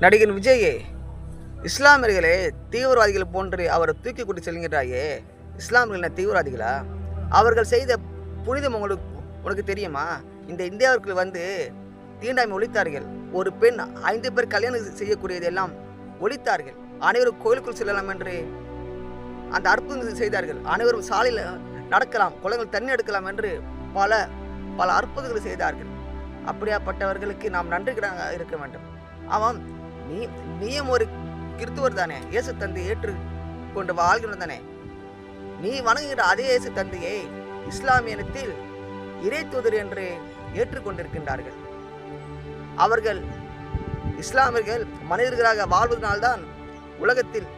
நடிகர் விஜயே, இஸ்லாமியர்களே தீவிரவாதிகள் போன்று அவரை தூக்கி கொண்டு செல்கிறாயே, இஸ்லாமியர்கள் என்ன தீவிரவாதிகளா? அவர்கள் செய்த புனிதம் உனக்கு தெரியுமா? இந்த இந்தியாவிற்கு வந்து தீண்டாமை ஒழித்தார்கள். ஒரு பெண் 5 பேர் கல்யாணம் செய்யக்கூடியதெல்லாம் ஒழித்தார்கள். அனைவரும் கோயிலுக்குள் செல்லலாம் என்று அந்த அற்புதங்கள் செய்தார்கள். அனைவரும் சாலையில் நடக்கலாம், குளங்கள் தண்ணி எடுக்கலாம் என்று பல பல அற்புதங்களை செய்தார்கள். அப்படியாப்பட்டவர்களுக்கு நாம் நன்றிகளாக இருக்க வேண்டும். ஆமாம், நீயும் ஒரு கிறிஸ்துவர் தானே, இயேசு தந்தை ஏற்று கொண்டு வாழ்கிறோம் தானே. நீ வணங்குகிற அதே இயேசு தந்தையை இஸ்லாமியத்தில் இறை தூதர் என்று ஏற்றுக்கொண்டிருக்கின்றார்கள். அவர்கள் இஸ்லாமியர்கள் மனிதர்களாக வாழ்வதனால்தான் உலகத்தில்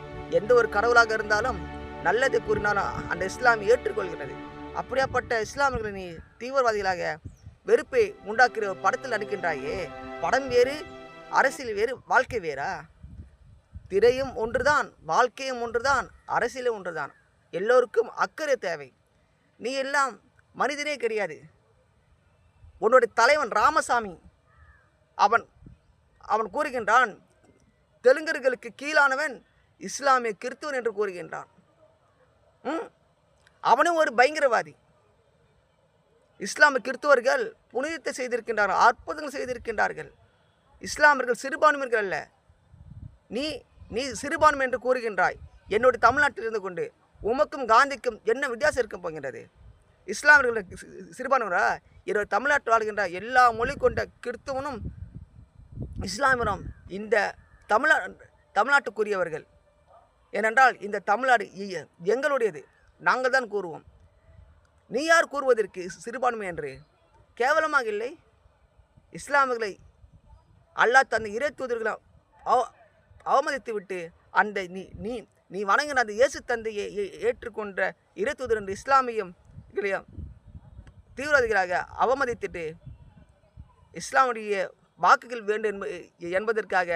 எந்த ஒரு கடவுளாக இருந்தாலும் நல்லது கூறினாலும் அந்த இஸ்லாம் ஏற்றுக்கொள்கிறது. அப்படியாப்பட்ட இஸ்லாமியர்களை நீ தீவிரவாதிகளாக வெறுப்பை உண்டாக்குற படத்தில் நடிக்கின்றாயே, படம் வேறு, அரசியல் வேறு, வாழ்க்கை வேறா? திரையும் ஒன்றுதான், வாழ்க்கையும் ஒன்றுதான், அரசியலும் ஒன்றுதான். எல்லோருக்கும் அக்கறை தேவை. நீ எல்லாம் மனிதனே கிடையாது. உன்னுடைய தலைவன் ராமசாமி அவன் கூறுகின்றான், தெலுங்கர்களுக்கு கீழானவன் இஸ்லாமிய கிறிஸ்துவன் என்று கூறுகின்றான். அவனும் ஒரு பயங்கரவாதி. இஸ்லாமிய கிறிஸ்துவர்கள் புனிதத்தை செய்திருக்கின்றார்கள், அற்புதங்கள் செய்திருக்கின்றார்கள். இஸ்லாமியர்கள் சிறுபான்மையர்கள் அல்ல. நீ சிறுபான்மை என்று கூறுகின்றாய். என்னுடைய தமிழ்நாட்டில் இருந்து கொண்டு உமக்கும் காந்திக்கும் என்ன வித்தியாசம் இருக்க போகின்றது? இஸ்லாமியர்களுக்கு சிறுபான்மையா? என்னுடைய தமிழ்நாட்டில் வாழ்கின்ற எல்லா மொழி கொண்ட கிறிஸ்துவனும் இஸ்லாமியரும் இந்த தமிழ்நாட்டுக்குரியவர்கள். ஏனென்றால் இந்த தமிழ்நாடு எங்களுடையது, நாங்கள் தான் கூறுவோம். நீ யார் கூறுவதற்கு சிறுபான்மை என்று? கேவலமாக இல்லை? இஸ்லாமியர்களை அல்லாஹ் தந்த இறை தூதர்களை அவமதித்து விட்டு அந்த நீ வணங்கின அந்த இயேசு தந்தையை ஏற்றுக்கொண்ட இறை தூதர் என்று இஸ்லாமியம் தீவிரவாதிகளாக அவமதித்துட்டு இஸ்லாமுடைய வாக்குகள் வேண்டும் என்பதற்காக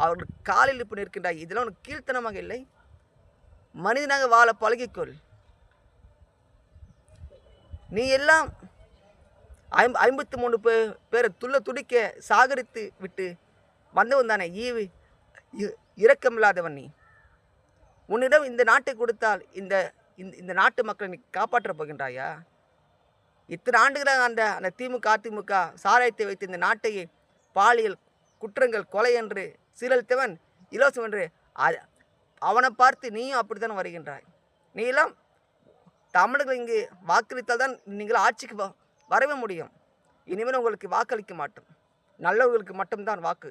அவர்கள் காலில் இப்போ நிற்கின்றாய். இதெல்லாம் உனக்கு கீழ்த்தனமாக இல்லை? மனிதனாக வாழ பழகிக்கொள். நீ எல்லாம் 53 பேரை துடிக்க சாகரித்து விட்டு வந்தவன் தானே. இரக்கமில்லாதவன் நீ. உன்னிடம் இந்த நாட்டை கொடுத்தால் இந்த நாட்டு மக்களை நீ காப்பாற்றப் போகின்றாயா? இத்தனை ஆண்டுகளாக அந்த அதிமுக சாராயத்தை வைத்து இந்த நாட்டையே பாலியல் குற்றங்கள், கொலை என்று சீரழித்தவன், இலவசம் என்று அவனை பார்த்து நீயும் அப்படித்தான் வருகின்றாய். நீ எல்லாம் தமிழர்கள் இங்கு வாக்களித்தால் தான் நீங்கள் ஆட்சிக்கு வரவே முடியும். இனிமேல் உங்களுக்கு வாக்களிக்க மாட்டோம். நல்லவர்களுக்கு மட்டும்தான் வாக்கு.